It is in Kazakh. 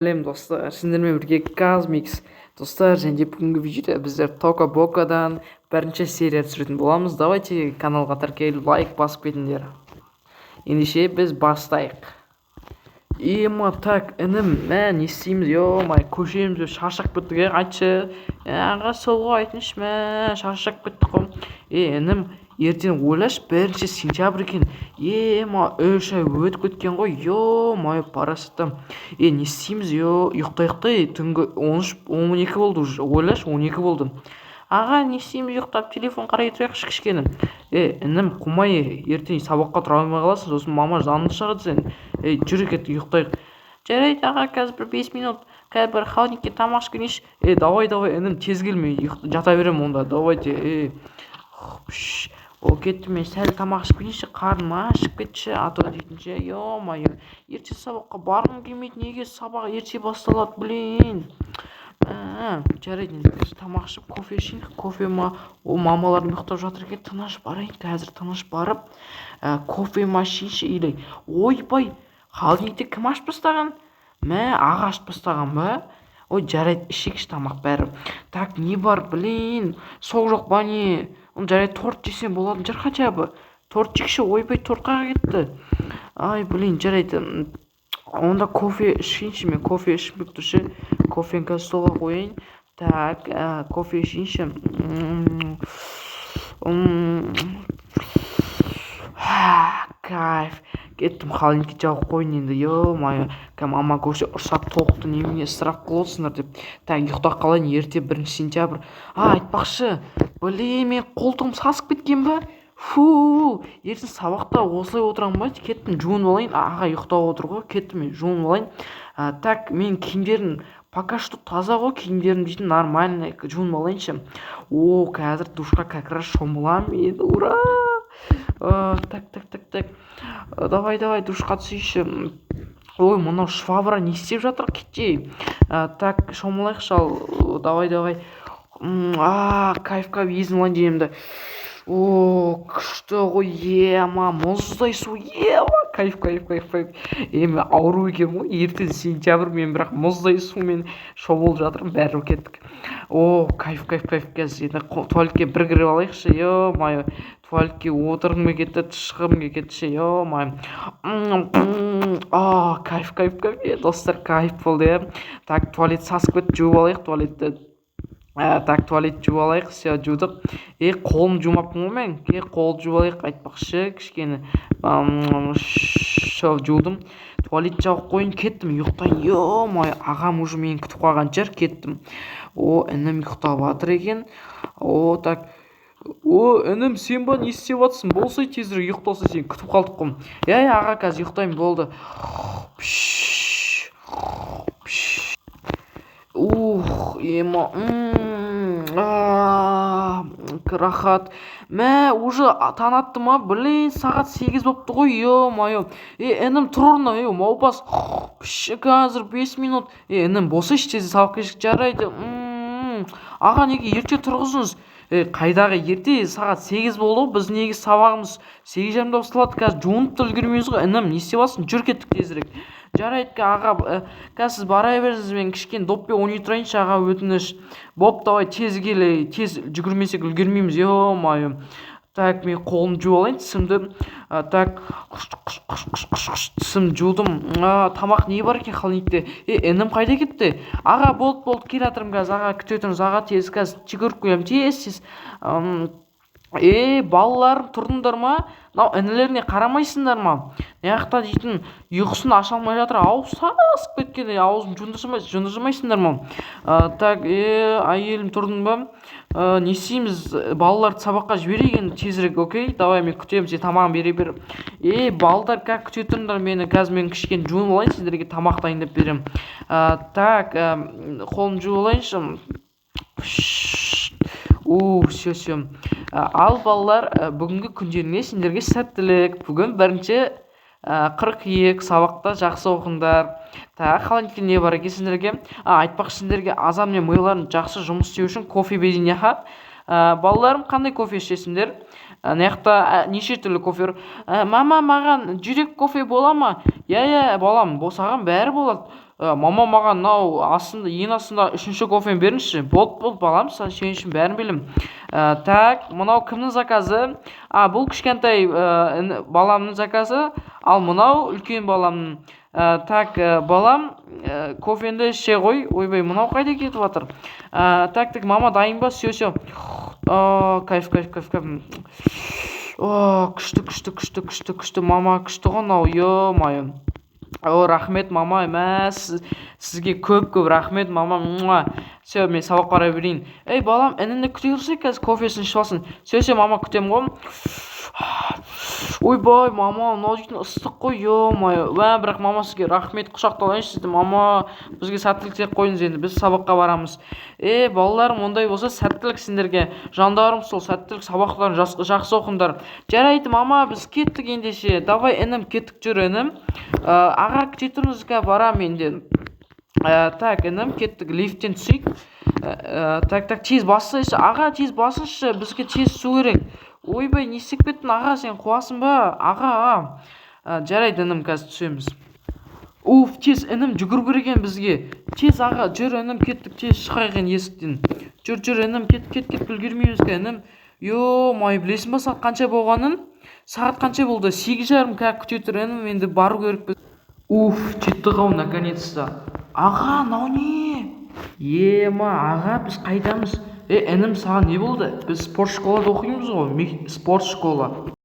Сәлем достар, сіздермен бірге Казмикс достар, және бүгінгі видеода біздер Тока Бокадан бірінші серия түсіретін боламыз. Давайте каналға тіркеліп лайк басып кетіңдер. Ендеше біз бастайық. Так, інім, не істейміз, май көшеміз, шаршап кеттік, айтшы. Аға солға айтыңшы, шаршап кеттік қой. Інім, ертең ойлаш, 1 сентябрь екен. 3 ай өтіп кеткен ғой. Май парасаттым. Не істейміз, ұйықтайық, түнгі 12 болды уже. Ойлаш, 12 болды. Аға, не істейміз, ұйықтап, телефон қарай тұрайықшы кішкені. Інім, қумай, ертең сабаққа тұра алмай қаласың, сосын мама жанын шығады сен. Жүр кет, ұйықтайық. Жарайды аға, қазір бір 5 минут, қазір бір холодильникке тамақ ішіп келейінші. Давай, інім, тез келме, жата берем онда. Давайте. Ол кетті, мен сәл тамақ ішіп келейінші, қарным ашып кетші, ато дейтінші. Ё-майо, ерте сабаққа барғым келмейді, неге сабақ ерте басталады, блин. Жарайды, тамақ ішіп кофе ішейін. Кофе ма, ол мамаларым ұйықтап жатыр екен, тыныш барайын, қазір тыныш барып кофе ма ішейінші. Или ойбай, холодильникті кім ашып бастаған? Аға ашып бастаған ба? Ой, жарайды, ішейікші тамақ бәрі. Так, не бар, блин, сол жоқ ба не? Жарайды, торт жесем болатын шығар хотя бы. Торт жекші, ойбай, тортқа кетті. Ай, блин, жарайды. Онда кофе ішейінші, мен кофе ішіп тұршы. Кофені қазір столға қояйын. Так, кофе ішейінші. Кайф. Кеттім, холодильникке жағып қойын енді. Ё-майо, мама көрсе ұрсап тоқты немене ысырап қылсыңдар деп. Так, ұйықтап қалайын, ерте 1 сентябрь. Айтпақшы, блин, мен қолтығым сасып кеткен ба? Ертең сабақта осылай отырамын ба? Кеттім, жуынып алайын. Аға ұйықтап отыр ғой, кеттім, мен жуынып алайын. Так, мен киімдерім пока что таза ғой, киімдерім дейтін нормально жуынып алайыншы. Қазір душқа как раз шомыламын енді, ура! Так. Давай, душқа түсейші. Ой, мынау швабра не істеп жатыр, кетей. Так, шомылайықшы ал. Давай. Кайф, езін алайын деймді. Күшті ғой, мұздай су, кайф. Мен ауру екен ғой, ертең сентябрь, мен бірақ мұздай сумен шомылып жатырмын, бәрі кеттік. Кайф, қазір енді туалетке бір кіріп алайықшы, ё-майо, туалетке отырғым кетті, шығығым кетті, ё-майо. Кайф, достар, кайф болды. Так, туалет сасып кетті, жуып алайық туалетті. Так, туалет жуып алайық, все, жудық. Қолым жумаппын ғой мен, қол жуып алайық, айтпақшы, кішкені. Жудым. Туалет жауып қойын, кеттім, ұйықтайын. Ё-майо, ағам уже мені күтіп қалған шығар, кеттім. Інім ұйықтап жатыр екен. Так. Інім, сен ба не істеп жатсың? Болсай тезірек ұйықталса, сен күтіп қалдық қой. Аға, қазір ұйықтаймын, болды. Рахат. Уже таң атты ма? Блин, сағат 8 бопты ғой, ё-майо. Інім, тұр орнына, маупас. Қазір 5 минут. Інім, болсайшы тез сабақ кешік, жарайды. Аға, неге ерте тұрғызыңыз? Қайдағы ерте, сағат 8 болды ғой, біз неге сабағымыз 8:30-да басталады, қазір жуынып та үлгермейміз ғой. Інім, не істеп алсың? Жүр кеттік тезірек. Жарайды, аға, қазір бара беріңіз, мен кішкене доппен ойнай тұрайыншы, аға, өтініш. Давай, тез келе, тез жүгірмесек үлгермейміз, ё-майо. Так, мен қолым жуып алайын, тісімді. Так, тісім жудым. Тамақ не бар екен холодильникте? Інім қайда кетті? Аға, болды, кел жатырмын қазір, аға, күте тұрыңыз, аға, тез, қазір жүгіріп қоямын, тез. Балаларым, тұрдыңдар ма? Інілеріне қарамайсыңдар ма? Неяқта дейтін ұйқысын аша алмай жатыр, ауыз сасып кеткен, аузын жындырмайсыңдар ма? Так, әйелім, тұрдың ба? Не істейміз, балаларды сабаққа жіберейін тезірек, окей? Давай, мен күтемін, сен тамағын бере бер. Балалар, как күте тұрыңдар мені, қазір мен кішкене жуынып алайын, сендерге тамақ дайындап берем. Так, қолым жуып алайыншы. Все. Ал балалар, бүгінгі күндеріне сендерге сәттілік. Бүгін 1 қыркүйек, сабақта жақсы оқыңдар. Так, холодильникте не бар екен сендерге? Айтпақшы, сендерге азан мен миыларың жақсы жұмыс істеу үшін кофе берейін, балаларым, қандай кофе ішесіңдер? Неяқта неше түрлі кофе. Мама, маған жүрек кофе бола ма? Балам, босаған бәрі болады. Мама маған мынау астында ең астында үшінші кофені беріңізші. Болды балам, сен үшін бәрін білем. Так, мынау кімнің заказы? Бұл кішкентай баламның заказы, ал мынау үлкен баламның. Так, балам, кофеңді іше ғой. Ойбай, мынау қайда кетіп жатыр? Так, мама дайын ба? Все. Кайф. Күшті, мама, күшті ғой мынау, ё-моё. Рахмет, мама. Сізге көп рахмет, мама. Все, мен сабақ бара берейін. Балам, ініңді күте тұрсай, қазір кофесін ішіп алсын. Все, мама, күтем ғой. Ойбай, мама, мынау дейтін ыстық қой, ё-моё. Бірақ мама, сізге рахмет, құшақталайыншы сізді, мама. Бізге сәттілік тілеп қойыңыз енді, біз сабаққа барамыз. Балаларым, ондай болса сәттілік сендерге. Жандарым, сол сәттілік, сабақтарын жақсы оқыңдар. Жарайды, мама, біз кеттік ендеше. Давай, інім, кеттік жүр, інім. Аға, күте тұрыңыз, барам енді. Так, інім, кеттік, лифттен түсейік. Так, тез бассайшы. Аға, тез басыншы, бізге тез су керек. Ойбай, не істеп кеттің, аға, сен қуасың ба? Аға, жарайды, інім, қазір түсеміз. Тез, інім, жүгіру керек екен бізге. Тез, аға, жүр, інім, кеттік, тез шығайық есіктен. Жүр, інім, кет, үлгермейміз, інім. Ё-май, білесің ба сағат қанша болғанын? Сағат қанша болды? 8:30, күте тұр, інім, енді бару керекпіз. Жеттік ау, наконец-то. Аға, мынау не? Аға, біз қайдамыз? Інім, саған не болды? Біз спорт школада оқимыз ғой, спорт школа.